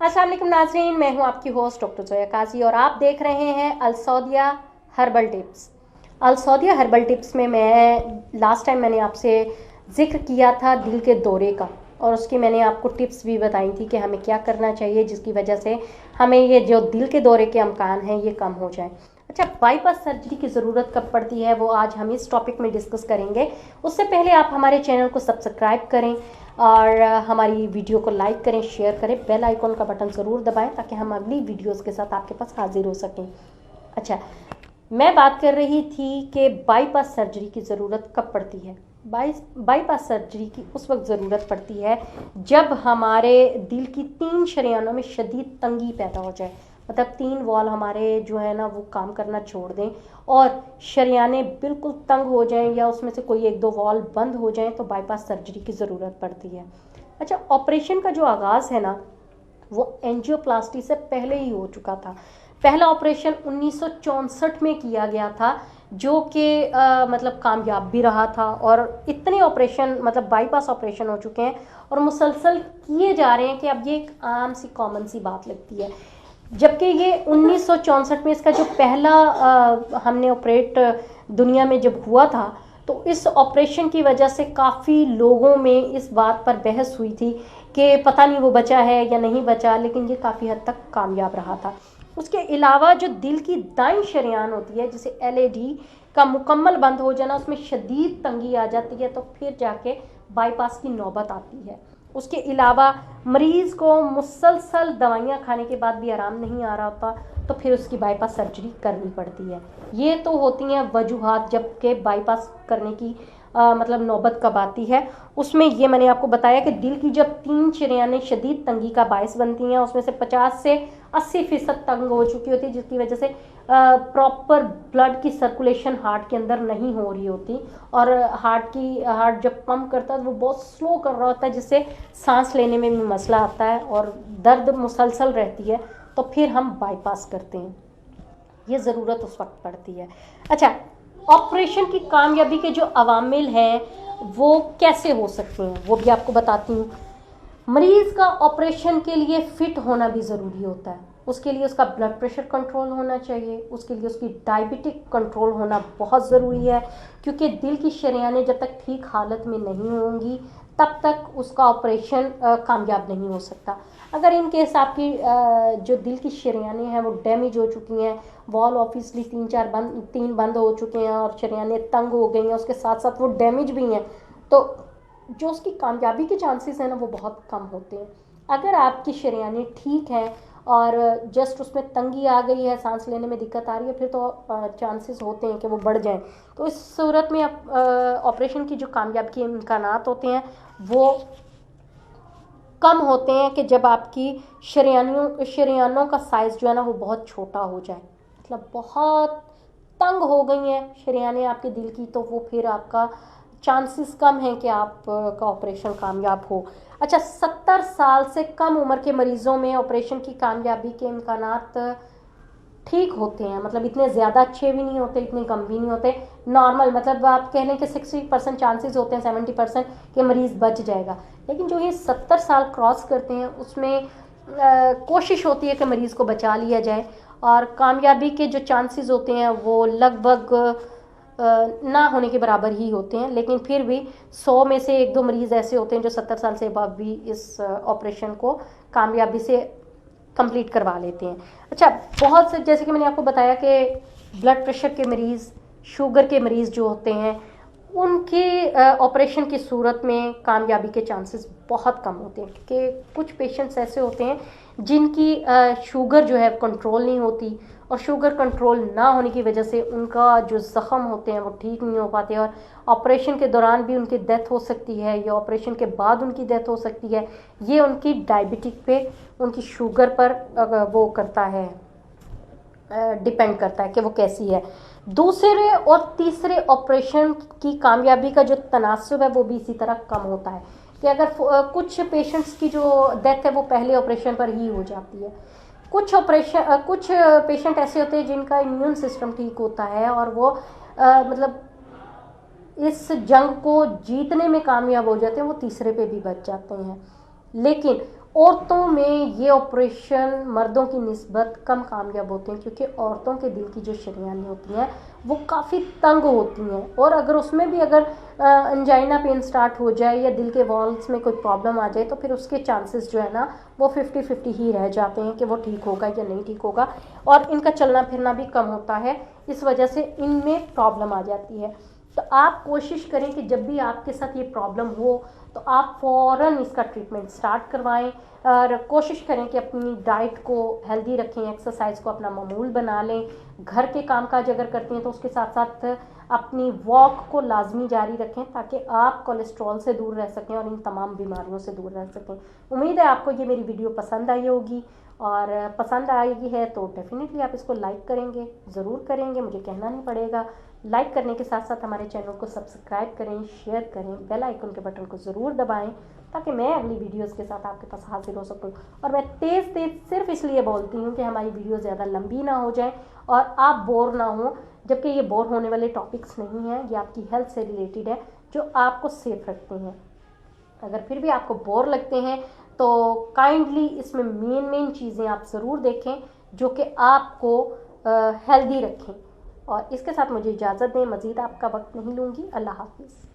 अस्सलाम वालेकुम नाज़रीन, मैं हूं आपकी होस्ट डॉक्टर जोया काजी और आप देख रहे हैं अलसौदिया हर्बल टिप्स। अलसौदिया हर्बल टिप्स में मैं लास्ट टाइम मैंने आपसे जिक्र किया था दिल के दौरे का, और उसकी मैंने आपको टिप्स भी बताई थी कि हमें क्या करना चाहिए जिसकी वजह से हमें ये जो दिल के दौरे के अमकान हैं ये कम हो जाए। अच्छा, बाईपास सर्जरी की ज़रूरत कब पड़ती है वो आज हम इस टॉपिक में डिस्कस करेंगे। उससे पहले आप हमारे चैनल को सब्सक्राइब करें और हमारी वीडियो को लाइक करें, शेयर करें, बेल आइकॉन का बटन ज़रूर दबाएं ताकि हम अगली वीडियोस के साथ आपके पास हाजिर हो सकें। अच्छा, मैं बात कर रही थी कि बाईपास सर्जरी की ज़रूरत कब पड़ती है। बाईपास सर्जरी की उस वक्त ज़रूरत पड़ती है जब हमारे दिल की 3 शरियानों में शदीद तंगी पैदा हो जाए, मतलब 3 वॉल हमारे जो है ना वो काम करना छोड़ दें और शरियाने बिल्कुल तंग हो जाएं या उसमें से कोई 1-2 वॉल बंद हो जाएं तो बाईपास सर्जरी की ज़रूरत पड़ती है। अच्छा, ऑपरेशन का जो आगाज़ है ना वो एंजियोप्लास्टी से पहले ही हो चुका था। पहला ऑपरेशन 1964 में किया गया था जो कि मतलब कामयाब भी रहा था, और इतने ऑपरेशन मतलब बाईपास ऑपरेशन हो चुके हैं और मुसलसल किए जा रहे हैं कि अब ये एक आम सी कॉमन सी बात लगती है। जबकि ये 1964 में इसका जो पहला हमने ऑपरेट दुनिया में जब हुआ था तो इस ऑपरेशन की वजह से काफ़ी लोगों में इस बात पर बहस हुई थी कि पता नहीं वो बचा है या नहीं बचा, लेकिन ये काफ़ी हद तक कामयाब रहा था। उसके अलावा जो दिल की दाईं शरेयान होती है जिसे एलएडी का मुकम्मल बंद हो जाना, उसमें शदीद तंगी आ जाती है तो फिर जाके बाईपास की नौबत आती है। उसके अलावा मरीज़ को मुसलसल दवाइयाँ खाने के बाद भी आराम नहीं आ रहा होता तो फिर उसकी बाईपास सर्जरी करनी पड़ती है। ये तो होती हैं वजूहात जबकि बाईपास करने की मतलब नौबत कब आती है। उसमें ये मैंने आपको बताया कि दिल की जब 3 शरेयानें शदीद तंगी का बायस बनती हैं, उसमें से 50 से 80% तंग हो चुकी होती है जिसकी वजह से प्रॉपर ब्लड की सर्कुलेशन हार्ट के अंदर नहीं हो रही होती, और हार्ट जब पंप करता है तो वो बहुत स्लो कर रहा होता है जिससे सांस लेने में भी मसला आता है और दर्द मुसलसल रहती है, तो फिर हम बाईपास करते हैं। ये ज़रूरत उस वक्त पड़ती है। अच्छा, ऑपरेशन की कामयाबी के जो अवामिल हैं वो कैसे हो सकते हैं वो भी आपको बताती हूँ। मरीज़ का ऑपरेशन के लिए फ़िट होना भी ज़रूरी होता है। उसके लिए उसका ब्लड प्रेशर कंट्रोल होना चाहिए, उसके लिए उसकी डायबिटिक कंट्रोल होना बहुत ज़रूरी है, क्योंकि दिल की शरेयानें जब तक ठीक हालत में नहीं होंगी तब तक उसका ऑपरेशन कामयाब नहीं हो सकता। अगर इन केस आपकी जो दिल की शरेयानें हैं वो डैमेज हो चुकी हैं, वॉल ऑब्वियसली 3 बंद हो चुके हैं और शरेयानें तंग हो गई हैं, उसके साथ साथ वो डैमेज भी हैं, तो जो उसकी कामयाबी के चांसेस हैं ना वो बहुत कम होते हैं। अगर आपकी शरेयानें ठीक हैं और जस्ट उसमें तंगी आ गई है, सांस लेने में दिक्कत आ रही है, फिर तो चांसेस होते हैं कि वो बढ़ जाएं। तो इस सूरत में ऑपरेशन की जो कामयाबी के इम्कानात होते हैं वो कम होते हैं कि जब आपकी शरेयानों का साइज़ जो है ना वो बहुत छोटा हो जाए, मतलब बहुत तंग हो गई हैं शरेयानें आपके दिल की, तो वो फिर आपका चांसेस कम हैं कि आप का ऑपरेशन कामयाब हो। अच्छा, 70 साल से कम उम्र के मरीज़ों में ऑपरेशन की कामयाबी के इम्कानात ठीक होते हैं, मतलब इतने ज़्यादा अच्छे भी नहीं होते, इतने कम भी नहीं होते, नॉर्मल, मतलब आप कह लें कि 60% चांसेस होते हैं 70% कि मरीज़ बच जाएगा। लेकिन जो ये 70 साल क्रॉस करते हैं उसमें कोशिश होती है कि मरीज़ को बचा लिया जाए, और कामयाबी के जो चांसेस होते हैं वो लगभग ना होने के बराबर ही होते हैं। लेकिन फिर भी 100 में से 1-2 मरीज़ ऐसे होते हैं जो 70 साल से अबव भी इस ऑपरेशन को कामयाबी से कंप्लीट करवा लेते हैं। अच्छा, बहुत से जैसे कि मैंने आपको बताया कि ब्लड प्रेशर के मरीज़, शुगर के मरीज़ जो होते हैं उनके ऑपरेशन की सूरत में कामयाबी के चांसेस बहुत कम होते हैं, क्योंकि कुछ पेशेंट्स ऐसे होते हैं जिनकी शुगर जो है कंट्रोल नहीं होती, और शुगर कंट्रोल ना होने की वजह से उनका जो ज़ख़म होते हैं वो ठीक नहीं हो पाते, और ऑपरेशन के दौरान भी उनकी डेथ हो सकती है या ऑपरेशन के बाद उनकी डेथ हो सकती है। ये उनकी डायबिटिक पे, उनकी शुगर पर वो करता है, डिपेंड करता है कि वो कैसी है। दूसरे और तीसरे ऑपरेशन की कामयाबी का जो तनासब है वो भी इसी तरह कम होता है कि अगर कुछ पेशेंट्स की जो डेथ है वो पहले ऑपरेशन पर ही हो जाती है। कुछ पेशेंट ऐसे होते हैं जिनका इम्यून सिस्टम ठीक होता है और वो मतलब इस जंग को जीतने में कामयाब हो जाते हैं, वो तीसरे पे भी बच जाते हैं। लेकिन औरतों में ये ऑपरेशन मर्दों की निस्बत कम कामयाब होते हैं, क्योंकि औरतों के दिल की जो शरीयानें होती हैं वो काफ़ी तंग होती हैं, और अगर उसमें भी अगर अंजाइना पेन स्टार्ट हो जाए या दिल के वॉल्स में कोई प्रॉब्लम आ जाए तो फिर उसके चांसेस जो है ना वो 50-50 ही रह जाते हैं कि वो ठीक होगा या नहीं ठीक होगा, और इनका चलना फिरना भी कम होता है, इस वजह से इनमें प्रॉब्लम आ जाती है। तो आप कोशिश करें कि जब भी आपके साथ ये प्रॉब्लम हो तो आप फ़ौरन इसका ट्रीटमेंट स्टार्ट करवाएं, और कोशिश करें कि अपनी डाइट को हेल्दी रखें, एक्सरसाइज को अपना मामूल बना लें, घर के कामकाज अगर करते हैं तो उसके साथ साथ अपनी वॉक को लाजमी जारी रखें, ताकि आप कोलेस्ट्रॉल से दूर रह सकें और इन तमाम बीमारियों से दूर रह सकें। उम्मीद है आपको ये मेरी वीडियो पसंद आई होगी, और पसंद आएगी है तो डेफिनेटली आप इसको लाइक करेंगे, ज़रूर करेंगे, मुझे कहना नहीं पड़ेगा। लाइक करने के साथ साथ हमारे चैनल को सब्सक्राइब करें, शेयर करें, बेल आइकन के बटन को ज़रूर दबाएं, ताकि मैं अगली वीडियोस के साथ आपके पास हाजिर हो सकूं। और मैं तेज़ सिर्फ इसलिए बोलती हूं कि हमारी वीडियो ज़्यादा लंबी ना हो जाए और आप बोर ना हो, जबकि ये बोर होने वाले टॉपिक्स नहीं हैं, ये आपकी हेल्थ से रिलेटेड है जो आपको सेफ रखते हैं। अगर फिर भी आपको बोर लगते हैं तो काइंडली इसमें मेन चीज़ें आप ज़रूर देखें जो कि आपको हेल्दी रखें। और इसके साथ मुझे इजाज़त दें, मज़ीद आपका वक्त नहीं लूँगी। अल्लाह हाफिज़।